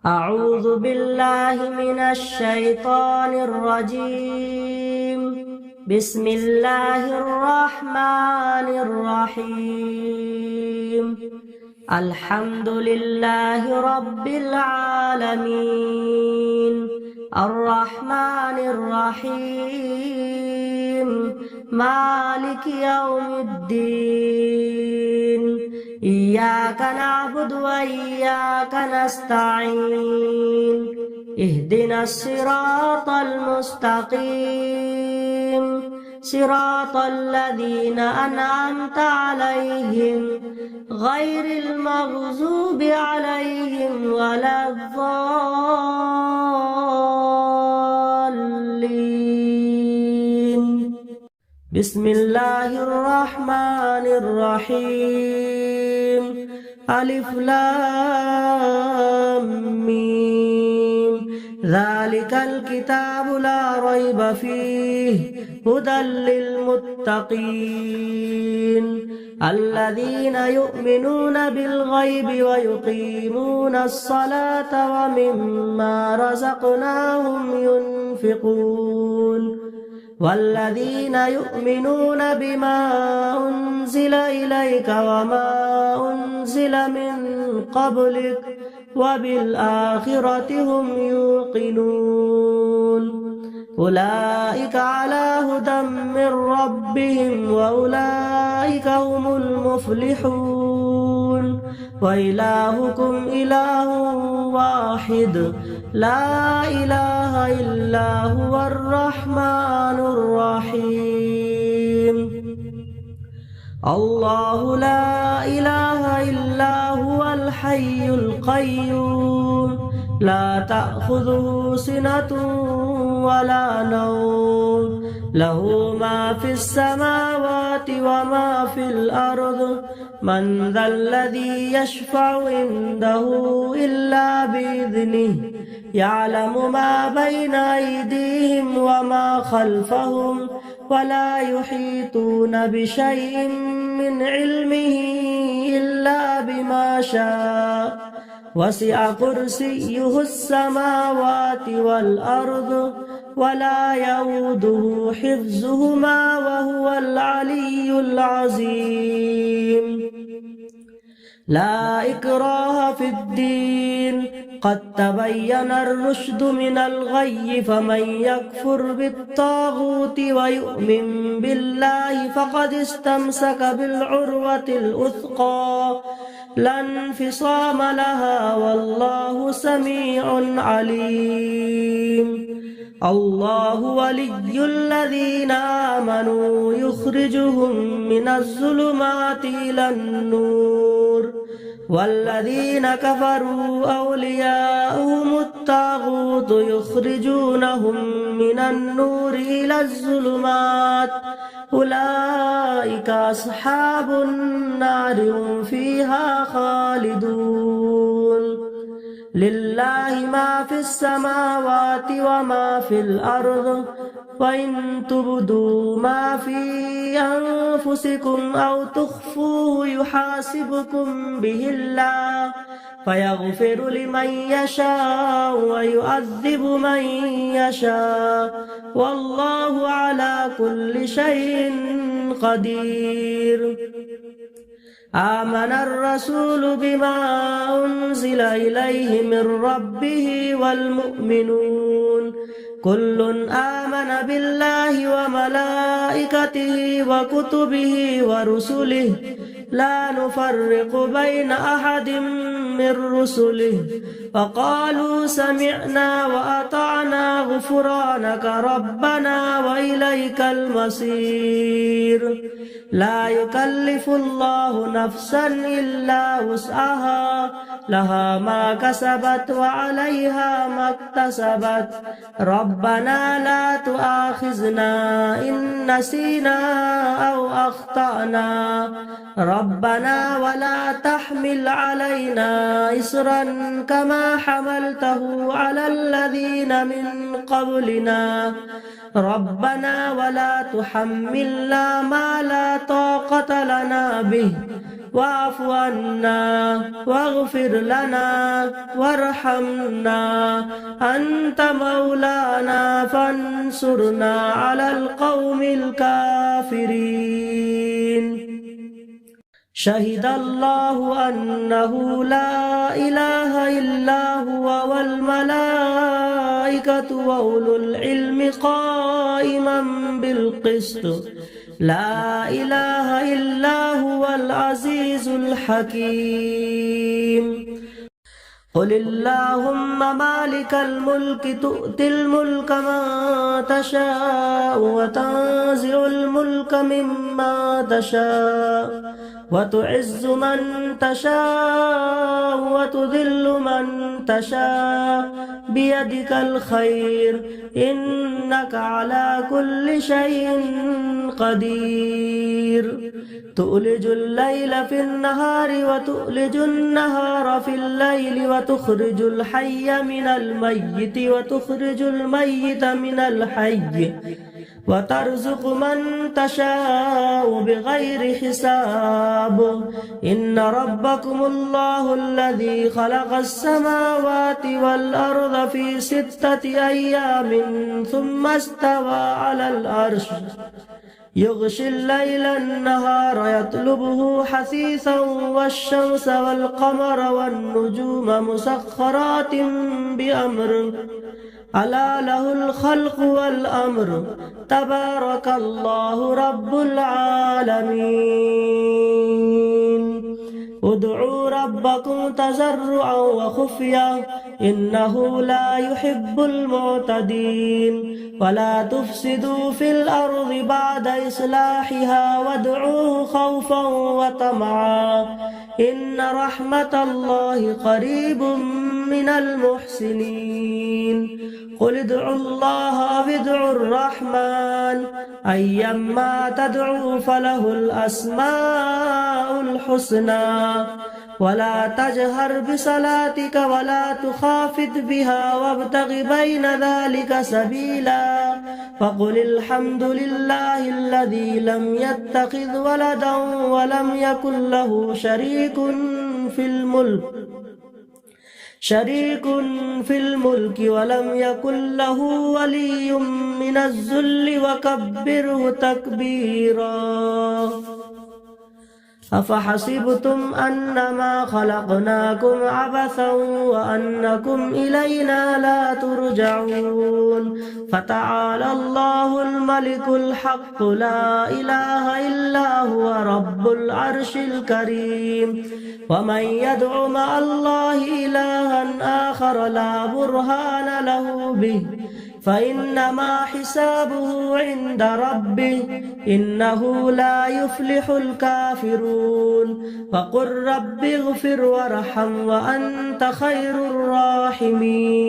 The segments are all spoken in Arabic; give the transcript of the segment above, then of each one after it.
أعوذ بالله من الشيطان الرجيم. بسم الله الرحمن الرحيم. الحمد لله رب العالمين الرحمن الرحيم مالك يوم الدين إياك نعبد وإياك نستعين اهدنا الصراط المستقيم صراط الذين أنعمت عليهم غير المغضوب عليهم ولا الضالين. بسم الله الرحمن الرحيم. ألف لام ميم. ذلك الكتاب لا ريب فيه هدى للمتقين الذين يؤمنون بالغيب ويقيمون الصلاة ومما رزقناهم ينفقون والذين يؤمنون بما أنزل إليك وما أنزل من قبلك وبالآخرة هم يوقنون أولئك على هدى من ربهم وأولئك هم المفلحون. وإلهكم إله واحد لا إله إلا هو الرحمن الرحيم. الله لا إله إلا هو الحي القيوم لا تأخذه سنة ولا نوم له ما في السماوات وما في الأرض من ذا الذي يشفع عنده إلا بإذنه يعلم ما بين أيديهم وما خلفهم ولا يحيطون بشيء من علمه إلا بما شاء وسع كرسيه السماوات والأرض ولا يؤوده حفظهما وهو العلي العظيم. لا إكراه في الدين قد تبين الرشد من الغي فمن يكفر بالطاغوت ويؤمن بالله فقد استمسك بالعروة الوثقى لا انفصام لها والله سميع عليم. الله ولي الذين آمنوا يخرجهم من الظلمات إلى النور والذين كفروا أولياؤهم الطاغوت يخرجونهم من النور إلى الظلمات أولئك أصحاب النار هم فيها خالدون. لله ما في السماوات وما في الأرض وإن تبدوا ما في أنفسكم أو تخفوه يحاسبكم به الله فيغفر لمن يشاء ويعذب من يشاء والله على كل شيء قدير. آمن الرسول بما أنزل إليه من ربه والمؤمنون كل آمن بالله وملائكته وكتبه ورسله لا نفرق بين أحد من رسله وقالوا سمعنا وأطعنا غفرانك ربنا وإليك المصير. لا يكلف الله نفسا إلا وسعها لها ما كسبت وعليها ما اكتسبت ربنا لا تؤاخذنا إن نسينا أو أخطأنا ربنا ولا تحمل علينا إصرا كما حملته على الذين من قبلنا ربنا ولا تحملنا ما لا طاقة لنا به واعف عنا واغفر لنا وارحمنا أنت مولانا فانصرنا على القوم الكافرين شهد الله أنه لا إله إلا هو والملائكة وأولو العلم قائما بالقسط لا إله إلا هو العزيز الحكيم قل اللهم مالك الملك تؤتي الملك من تشاء وتنزع الملك ممن تشاء وتعز من تشاء وتذل من تشاء بيدك الخير إنك على كل شيء قدير تؤلج الليل في النهار وتؤلج النهار في الليل وتخرج الحي من الميت وتخرج الميت من الحي وترزق من تشاء بغير حساب إن ربكم الله الذي خلق السماوات والأرض في 6 أيام ثم استوى على العرش يغشي الليل النهار يطلبه حثيثا والشمس والقمر والنجوم مسخرات بأمره ألا له الخلق والأمر تبارك الله رب العالمين ادعوا ربكم تضرعا وخفيا إنه لا يحب المعتدين ولا تفسدوا في الأرض بعد إصلاحها وادعوه خوفا وطمعا إن رحمة الله قريب من المحسنين قل ادعوا الله أو ادعوا الرحمن أيما تدعوا فله الأسماء الحسنى ولا تجهر بصلاتك ولا تخافت بها وابتغ بين ذلك سبيلا فقل الحمد لله الذي لم يتخذ ولدا ولم يكن له شريك في الملك ولم يكن له ولي من الذل وكبره تكبيرا أفحسبتم أنما خلقناكم عبثا وأنكم إلينا لا ترجعون فتعالى الله الملك الحق لا إله إلا هو رب العرش الكريم ومن يدع مع الله إلها آخر لا برهان له به فإنما حسابه عند ربه إنه لا يفلح الكافرون وقل رب اغفر وارحم وأنت خير الراحمين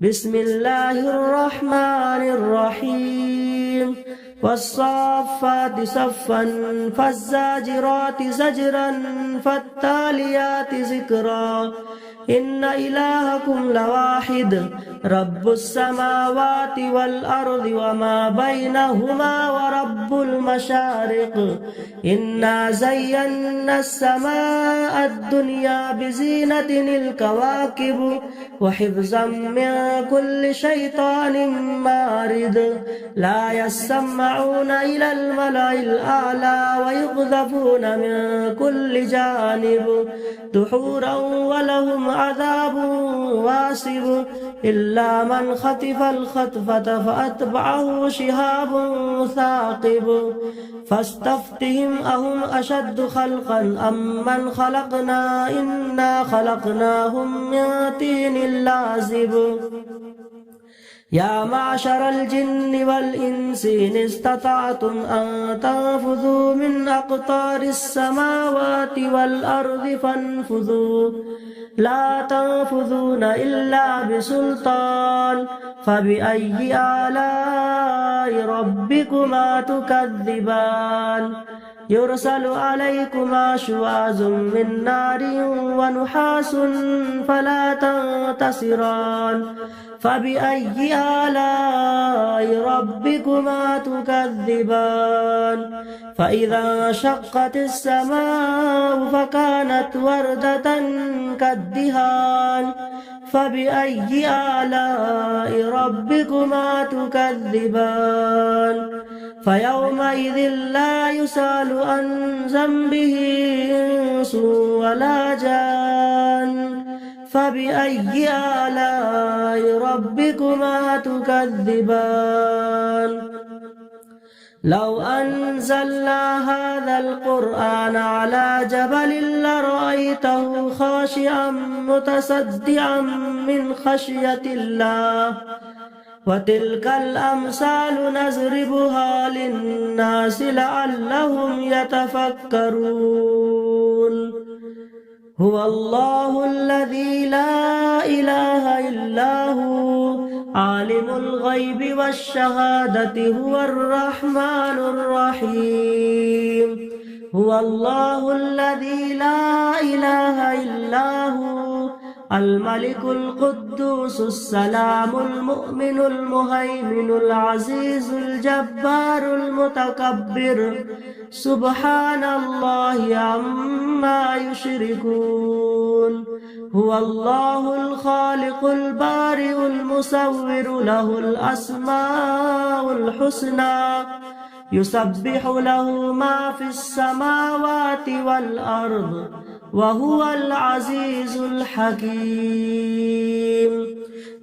بسم الله الرحمن الرحيم والصافات صفا فالزاجرات زجرا فالتاليات ذكرا إن إلهكم لواحد رب السماوات والأرض وما بينهما ورب المشارق إنا زينا السماء الدنيا بزينة الكواكب وحفظا من كل شيطان مارد لا يسمعون إلى الملأ الأعلى ويقذفون من كل جانب دحورا ولهم عذاب واصب إلا من خطف الخطفة فأتبعه شهاب ثاقب فاستفتهم أهم أشد خلقا أم من خلقنا إنا خلقناهم من طين لازب يا معشر الجن والإنس إن استطعتم أن تنفذوا من أقطار السماوات والأرض فانفذوا لا تنفذون إلا بسلطان فبأي آلاء ربكما تكذبان يرسل عليكما شواظ من نار ونحاس فلا تنتصران فبأي آلاء ربكما تكذبان فإذا انشقت السماء فكانت وردة كالدهان فبأي آلاء ربكما تكذبان فيومئذ لا يسأل عن ذنبه إنس ولا جان فبأي آلاء ربكما تكذبان لو أنزلنا هذا القرآن على جبل لرأيته خاشعا متصدعا من خشية الله وتلك الأمثال نضربها للناس لعلهم يتفكرون هو الله الذي لا إله إلا هو عالم الغيب والشهادة هو الرحمن الرحيم هو الله الذي لا إله إلا هو الملك القدوس السلام المؤمن المهيمن العزيز الجبار المتكبر سبحان الله عما يشركون هو الله الخالق البارئ المصور له الأسماء الحسنى يسبح له ما في السماوات والأرض وهو العزيز الحكيم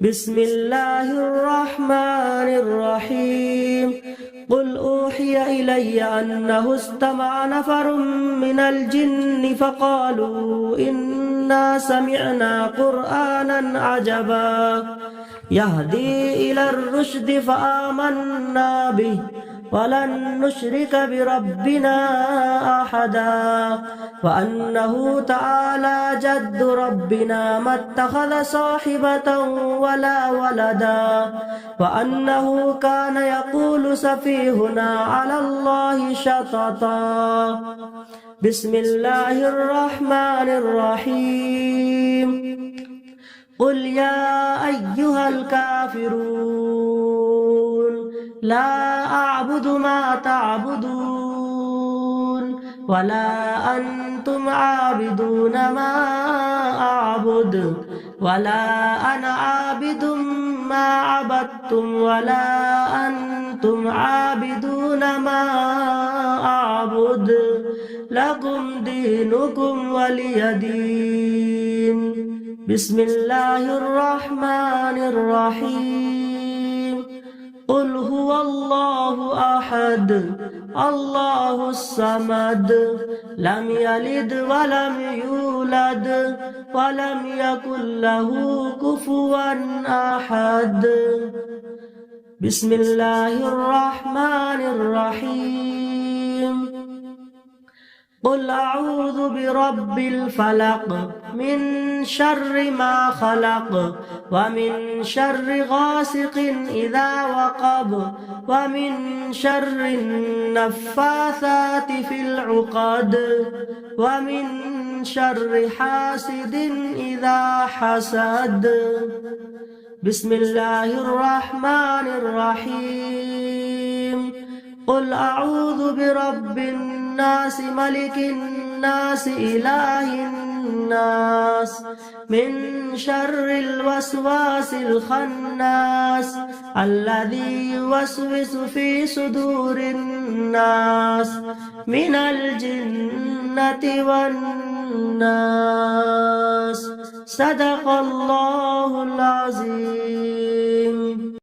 بسم الله الرحمن الرحيم قل أوحي إلي أنه استمع نفر من الجن فقالوا إنا سمعنا قرآنا عجبا يهدي إلى الرشد فآمنا به ولن نشرك بربنا أحدا وأنه تعالى جد ربنا ما اتخذ صاحبة ولا ولدا وأنه كان يقول سفيهنا على الله شططا بسم الله الرحمن الرحيم قل يا أيها الكافرون لا أعبد ما تعبدون ولا أنتم عابدون ما أعبد ولا أنا عابد ما عبدتم ولا أنتم عابدون ما أعبد لكم دينكم ولي دين بسم الله الرحمن الرحيم قل هو الله أحد الله الصمد لم يلد ولم يولد ولم يكن له كفوا أحد بسم الله الرحمن الرحيم قل أعوذ برب الفلق من شر ما خلق ومن شر غاسق إذا وقب ومن شر النفاثات في العقد ومن شر حاسد إذا حسد بسم الله الرحمن الرحيم قل أعوذ برب الناس ملك الناس إله الناس من شر الوسواس الخناس الذي يوسوس في صدور الناس من الجنة والناس صدق الله العظيم.